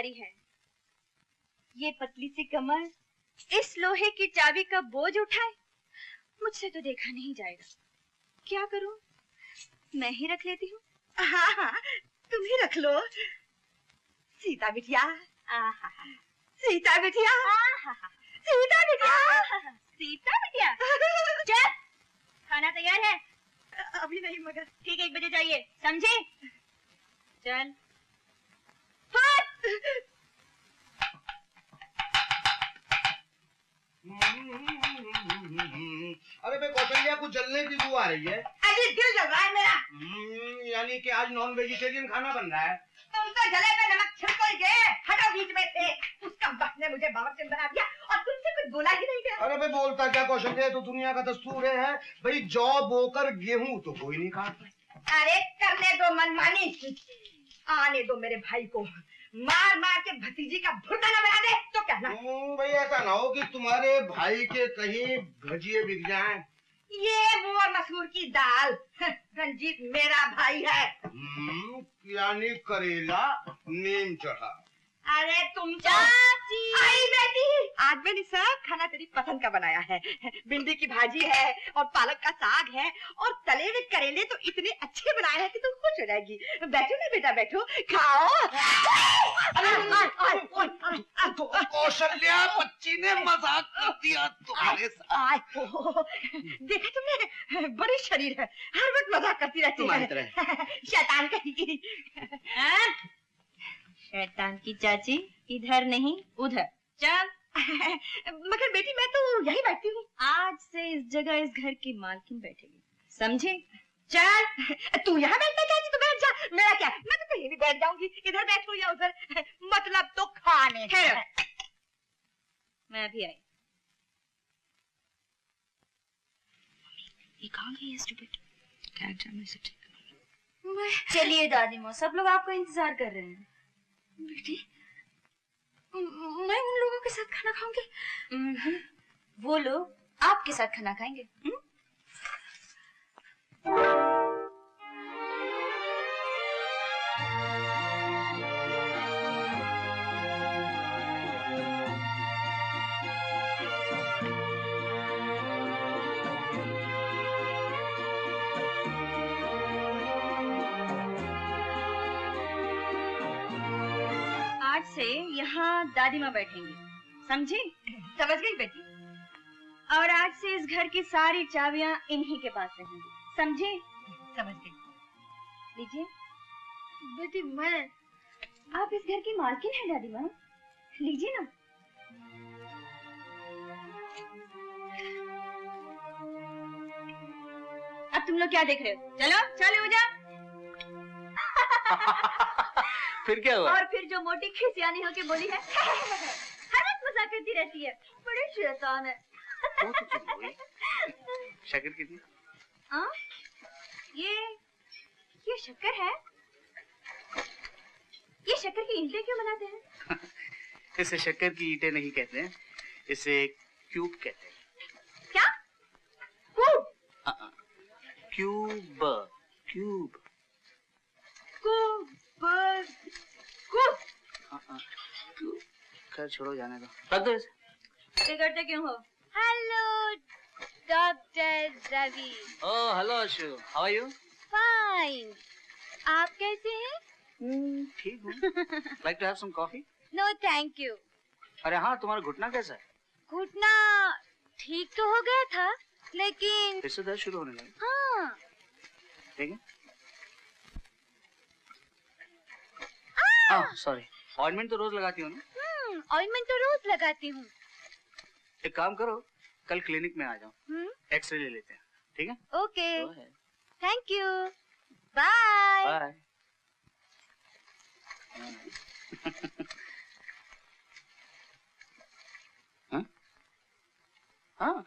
भारी है। ये पतली सी कमर इस लोहे की चाबी का बोझ उठाए, मुझसे तो देखा नहीं जाएगा। क्या करूं? मैं ही रख लेती हूँ। हाँ हाँ, तुम ही रख लो। सीता बिटिया, सीता बिटिया, सीता बिटिया, सीता बिटिया। चल, खाना तैयार है। अभी नहीं मगर ठीक 1 बजे जाइए, समझे? चल। अरे भाई कौशल्या, कुछ जलने की बू आ रही है। अरे दिल जल रहा है मेरा। यानी कि आज नॉन वेजिटेरियन खाना बन रहा है। तुम तो जले पे नमक छिड़क गए। हटो बीच में से। उसका बाप ने मुझे बावर्चन बना दिया और तुमसे कुछ बोला ही नहीं गया। अरे भाई बोलता क्या कौशल्या, तो दुनिया का दस्तूर है भाई, जौ बोकर गेहूं तो कोई नहीं खाता। अरे करने दो मनमानी, आने दो मेरे भाई को। मार मार के भतीजी का भुट्टा न बना दे तो कहना। भाई ऐसा ना हो कि तुम्हारे भाई के कहीं भजिए बिक जाएं। ये मोर मसूर की दाल, रंजीत मेरा भाई है। यानी करेला नीम चढ़ा। अरे तुम चाची, आई बेटी, आज मैंने सब खाना तेरी पसंद का बनाया है। भिंडी की भाजी है और पालक का साग है और तले हुए करेले तो इतने अच्छे बनाए हैं कि तुम खुश हो जाएगी। बैठो ना बेटा, बैठो, खाओ। कौशल्या, बच्ची ने मजाक कर दिया तुम्हारे साथ। देखा तुमने, बड़ी शरीर है, हर वक्त मजाक करती रहती है। शैतान कहीं। शैतान की चाची, इधर नहीं उधर। चल। मगर बेटी मैं तो यही बैठती हूँ। आज से इस जगह इस घर की मालकिन बैठेगी, समझे? चल। तू यहाँ बैठना चाहती तो बैठ जा, मेरा क्या, मैं तो कहीं भी बैठ जाऊंगी, इधर बैठूं या उधर, मतलब तो खाने। मैं भी आई। ये कहाँ गई है स्टूपिड? चलिए दादी माँ, सब लोग आपका इंतजार कर रहे हैं। बेटी, मैं उन लोगों के साथ खाना खाऊंगी। वो लोग आपके साथ खाना खाएंगे। आज से यहाँ दादी माँ बैठेंगी, समझी? समझ गई बेटी। और आज से इस घर की सारी चाबियाँ इन्हीं के पास रहेंगी, समझी? समझ गई। लीजिए। बेटी मैं, आप इस घर की मालकिन हैं दादी माँ, लीजिए ना। अब तुम लोग क्या देख रहे हो? चलो चलो जा। फिर क्या हुआ? और फिर जो मोटी खिसियानी होके बोली है, हर वक्त मजाक करती रहती है, बड़ी शैतान है। शक्कर कितनी? ये शक्कर है? ये शक्कर की ईंटें क्यों बनाते हैं? इसे शक्कर की ईंटें नहीं कहते हैं, इसे क्यूब कहते हैं। क्या? क्यूब? Cube, cube. खैर छोड़ो, जाने दो, रख दो इसे। बिगड़ते क्यों हो? Hello doctor Ravi. Oh hello Ashu, how are you? Fine, आप कैसे हैं? ठीक हूँ। Like to have some coffee? No thank you. अरे हाँ, तुम्हारा घुटना कैसा है? घुटना ठीक तो हो गया था, लेकिन फिर से दर्द शुरू होने लगा। हाँ। ठीक है। सॉरी, ऑइंटमेंट तो रोज लगाती हो ना? ऑइंटमेंट तो रोज लगाती हूँ। एक काम करो, कल क्लिनिक में आ जाओ, एक्सरे ले लेते हैं, ठीक है? Okay, thank you, bye. Bye. हाँ?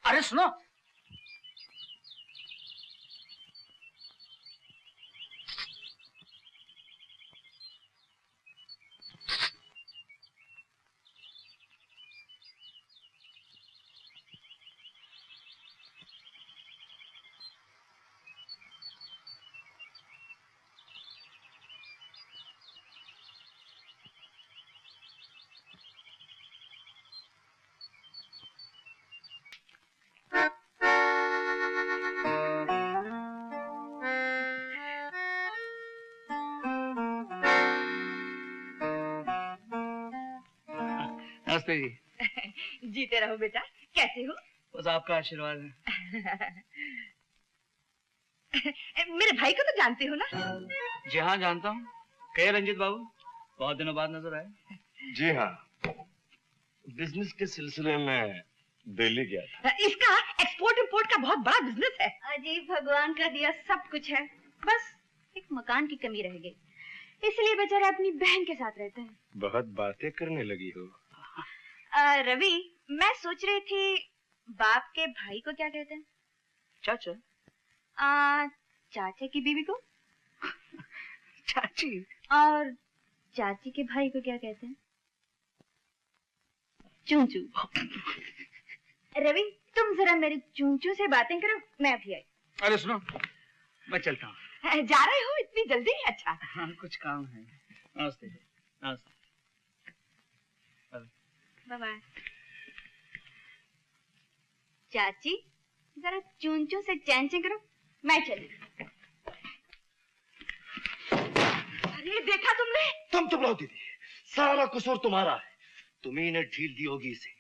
अरे सुनो, नमस्ते जी। जीते रहो बेटा। कैसे हो? बस आपका आशीर्वाद है। मेरे भाई को तो जानते हो ना? जी हाँ, जानता हूँ। कहे रंजित बाबू, बहुत दिनों बाद नजर आए। जी हाँ, बिजनेस के सिलसिले में दिल्ली गया था। इसका एक्सपोर्ट इंपोर्ट का बहुत बड़ा बिजनेस है। अजी भगवान का दिया सब कुछ है, बस एक मकान की कमी रह गई, इसलिए बेचारा अपनी बहन के साथ रहते हैं। बहुत बातें करने लगी हो। रवि, मैं सोच रही थी बाप के भाई को क्या कहते हैं? चाचा। चाचा की बीवी को? चाची। और चाची के भाई को क्या कहते हैं? चूचू। रवि, तुम जरा मेरे चूचू से बातें करो, मैं अभी आई। अरे सुनो, मैं चलता हूँ। जा रहे हो इतनी जल्दी? अच्छा। हाँ, कुछ काम है। नमस्ते। नमस्ते। Bye bye. चाची, जरा चूचू से चैन से करो, मैं चली। अरे देखा तुमने? तुम चुप रहो दीदी, सारा कसूर तुम्हारा है। तुम्ही ने ढील दी होगी इसे।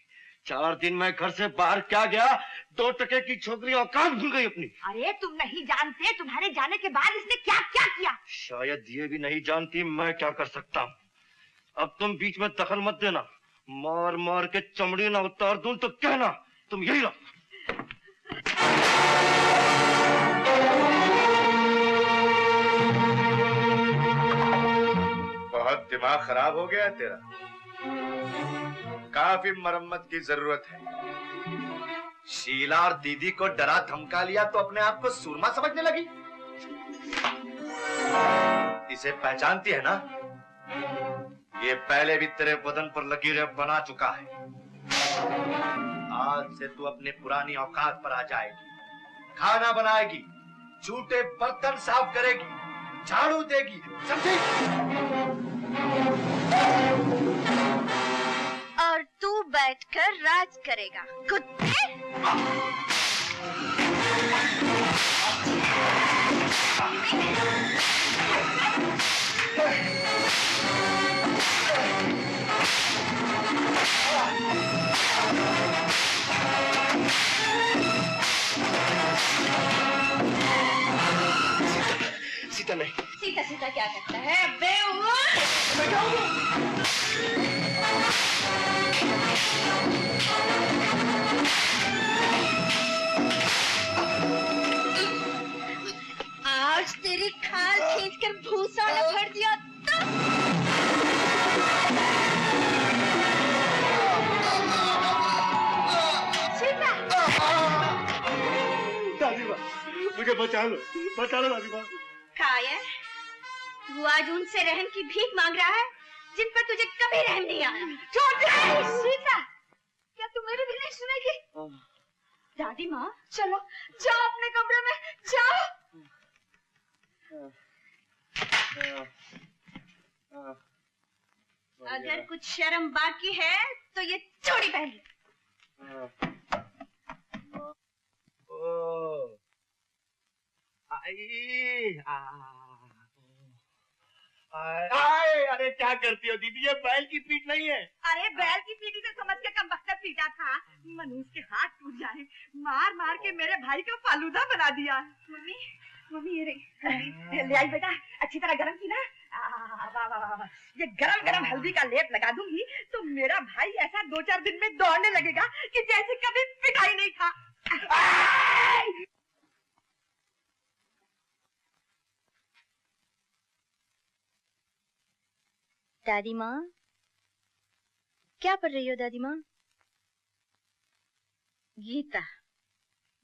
4 दिन मैं घर से बाहर क्या गया, 2 टके की छोकरी औकात भूल गई अपनी। अरे तुम नहीं जानते तुम्हारे जाने के बाद इसने क्या क्या किया। शायद ये भी नहीं जानती मैं क्या कर सकता हूँ। अब तुम बीच में दखल मत देना, मार मार के चमड़ी ना उतार दूं तो कहना तुम यही रहो। बहुत दिमाग खराब हो गया है तेरा। काफी मरम्मत की जरूरत है। शीला और दीदी को डरा धमका लिया तो अपने आप को सूरमा समझने लगी। इसे पहचानती है ना? ये पहले भी तेरे बदन पर लकीरें बना चुका है। आज से तू अपने पुरानी औकात पर आ जाएगी। खाना बनाएगी, जूठे बर्तन साफ करेगी, झाड़ू देगी, समझी? और तू बैठकर राज करेगा, कुत्ते। सीता नहीं। सीता सीता क्या करता है? आज तेरी खाल खींचकर भूसा में भर दिया तो सीता। दादी माँ, मुझे बचा लो दादी माँ। कायर, तू आज उनसे रहम की भीख मांग रहा है जिन पर तुझे कभी रहम नहीं आया। छोड़ दे सीता, क्या तू मेरी भी नहीं सुनेगी? दादी माँ, चलो जाओ अपने कमरे में जाओ। अगर कुछ शर्म बाकी है तो ये चूड़ी पहन ले। अरे क्या करती हो दीदी, ये बैल की पीठ नहीं है। अरे बैल की पीठी से समझ के कमबख्तर पीटा था। मनूस के हाथ टूट जाए, मार मार के मेरे भाई का फालूदा बना दिया। मम्मी, मम्मी ये रही। ले आई बेटा, अच्छी तरह गरम की ना। वाह वाह वाह, ये गरम गरम हल्दी का लेप लगा दूंगी तो मेरा भाई ऐसा 2-4 दिन में दौड़ने लगेगा कि जैसे कभी पिटाई नहीं था। दादी माँ, क्या पढ़ रही हो दादी माँ? गीता।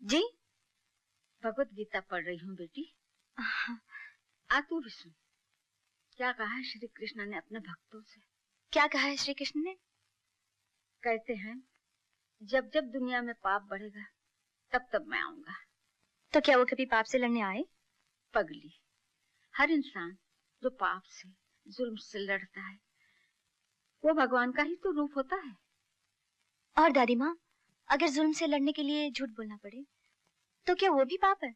जी? भगवत गीता पढ़ रही हूँ बेटी। आ तू भी सुन, क्या कहा है श्री कृष्ण ने अपने भक्तों से। क्या कहा है श्री कृष्ण ने? कहते हैं जब जब दुनिया में पाप बढ़ेगा तब तब मैं आऊंगा। तो क्या वो कभी पाप से लड़ने आए? पगली, हर इंसान जो पाप से, जुल्म से लड़ता है वो भगवान का ही तो रूप होता है। और दादी माँ, अगर जुल्म से लड़ने के लिए झूठ बोलना पड़े तो क्या वो भी पाप है?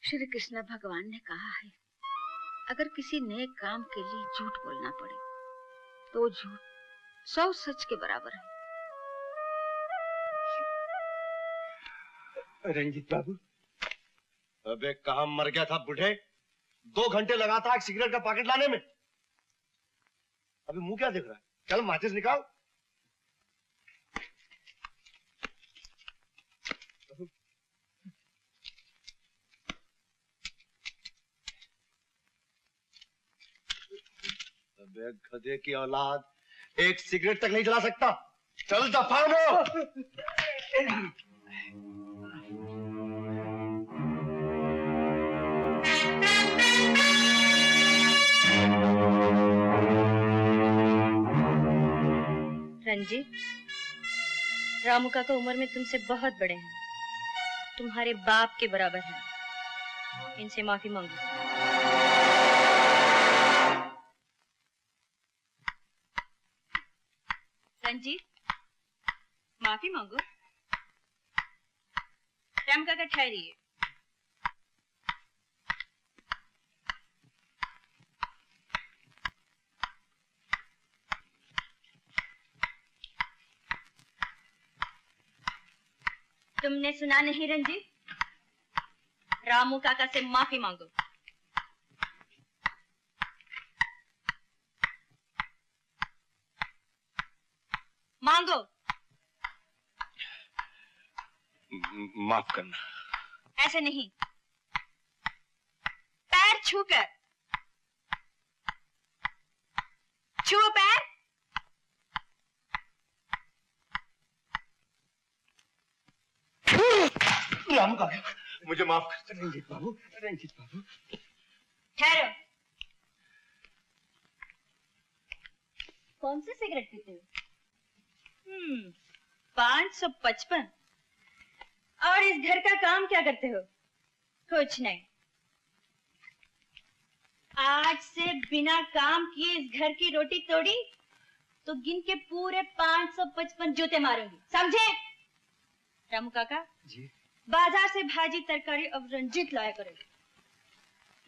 श्री कृष्ण भगवान ने कहा है अगर किसी नेक काम के लिए झूठ बोलना पड़े तो झूठ 100 सच के बराबर है। रंजीत बाबू, अबे कहाँ मर गया था बूढ़े? 2 घंटे लगा था एक सिगरेट का पैकेट लाने में। अभी मुंह क्या देख रहा है? चल माचिस निकाल। अबे गधे की औलाद, एक सिगरेट तक नहीं जला सकता। चल दफा हो। रंजीत, रामू काका उम्र में तुमसे बहुत बड़े हैं, तुम्हारे बाप के बराबर हैं। इनसे माफी मांगो। रंजीत, माफी मांगो। राम काका ठहरिए। तुमने सुना नहीं रंजीत? रामू काका से माफी मांगो। मांगो। माफ करना। ऐसे नहीं, पैर छूकर। छुओ पैर। रामू काका, मुझे माफ कर। रंजीत बाबू, रंजीत बाबू। ठहरो। कौन सी सिगरेट पीते हो? 555। और इस घर का काम क्या करते हो? कुछ नहीं। आज से बिना काम किए इस घर की रोटी तोड़ी तो गिन के पूरे 555 जूते मारूंगी, समझे? रामू काका जी। बाजार से भाजी तरकारी अब रंजीत लाया करो।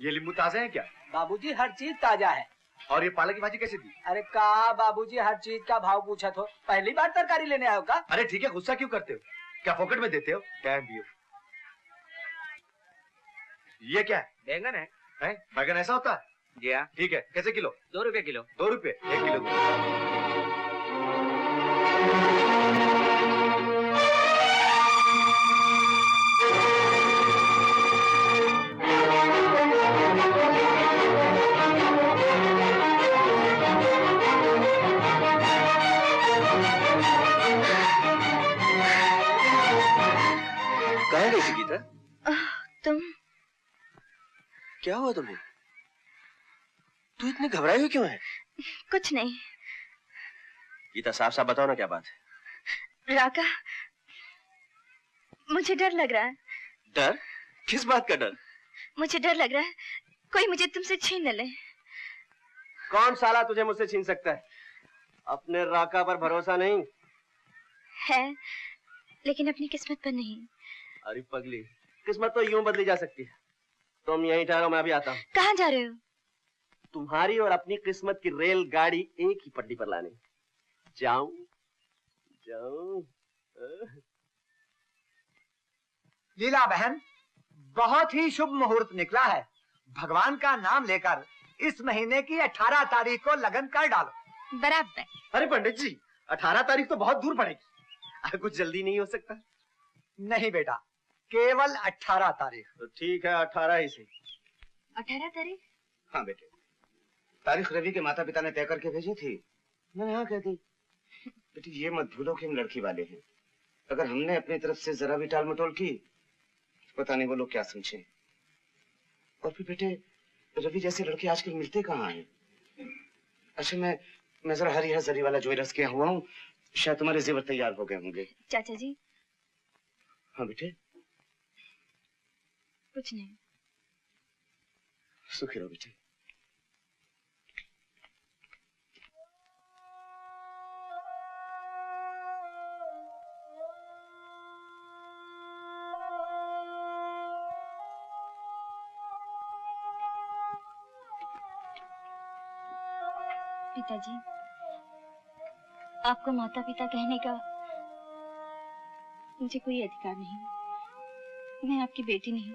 ये नींबू ताजे हैं क्या? बाबूजी हर चीज ताजा है। और ये पालक की भाजी कैसे दी? अरे कहा बाबूजी हर चीज का भाव पूछा तो पहली बार तरकारी लेने आओ का? अरे ठीक है, गुस्सा क्यों करते हो? क्या पॉकेट में देते हो? Damn you. ये क्या है? बैंगन है। हैं? बैगन ऐसा होता है? जी हाँ। ठीक है, कैसे किलो? 2 रुपए किलो। 2 रुपए 1 किलो दो। कहाँ गई थी गीता? तुम क्या हुआ तुम्हें? तू इतनी घबराई हुई क्यों है? कुछ नहीं। गीता, साफ साफ बताओ ना, क्या बात है? राका, मुझे डर लग रहा है। डर? किस बात का डर? मुझे डर लग रहा है कोई मुझे तुमसे छीन न ले। कौन साला तुझे मुझसे छीन सकता है? अपने राका पर भरोसा नहीं है, लेकिन अपनी किस्मत पर नहीं। अरे पगली, किस्मत तो यूं बदली जा सकती है। तुम यहीं ठहरो, मैं अभी आता हूँ। कहाँ जा रहे हो? तुम्हारी और अपनी किस्मत की रेलगाड़ी एक ही पटरी पर लाने। जाऊं जाऊं। लीला बहन, बहुत ही शुभ मुहूर्त निकला है। भगवान का नाम लेकर इस महीने की 18 तारीख को लगन कर डालो। बराबर। अरे पंडित जी, 18 तारीख तो बहुत दूर पड़ेगी। कुछ जल्दी नहीं हो सकता? नहीं बेटा, केवल 18 तारीख। तो ठीक है, 18 ही सही। 18 तारीख? हाँ बेटे, तारीख रवि के माता पिता ने तय करके भेजी थी, मैंने हाँ कह दी। बेटी, ये मत भूलो कि हम लड़की वाले हैं। अगर हमने अपनी तरफ से जरा भी टाल मटोल की, पता नहीं वो लोग क्या समझे। और फिर बेटे, रवि जैसे लड़के आजकल मिलते कहाँ हैं? अच्छा, मैं जरा हरी जरी वाला ज्वेलर्स के हुआ हूँ, शायद तुम्हारे जेवर तैयार हो गए होंगे। चाचा जी। हाँ बेटे। कुछ नहीं। सुखी रहो बेटे। पिताजी, आपको माता पिता कहने का मुझे कोई अधिकार नहीं। मैं आपकी बेटी नहीं,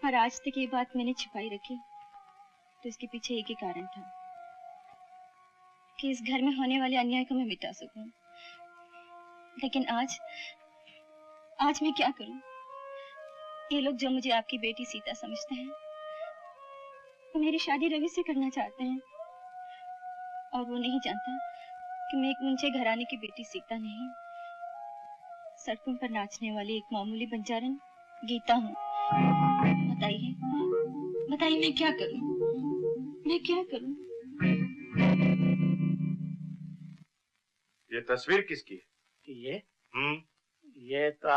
और आज तक ये बात मैंने छिपाई रखी तो इसके पीछे एक ही कारण था कि इस घर में होने वाले अन्याय को मैं मिटा सकूं। लेकिन आज मैं क्या करूं? ये लोग जो मुझे आपकी बेटी सीता समझते हैं, वो मेरी शादी रवि से करना चाहते हैं, और वो नहीं जानता कि मैं एक मुंचे घराने की बेटी सीता नहीं, सड़कों पर नाचने वाली एक मामूली बंजारन गीता हूँ। बताइए बताइए, मैं क्या करूं? मैं क्या करूं? ये तस्वीर किसकी है? ये हम्म ये तो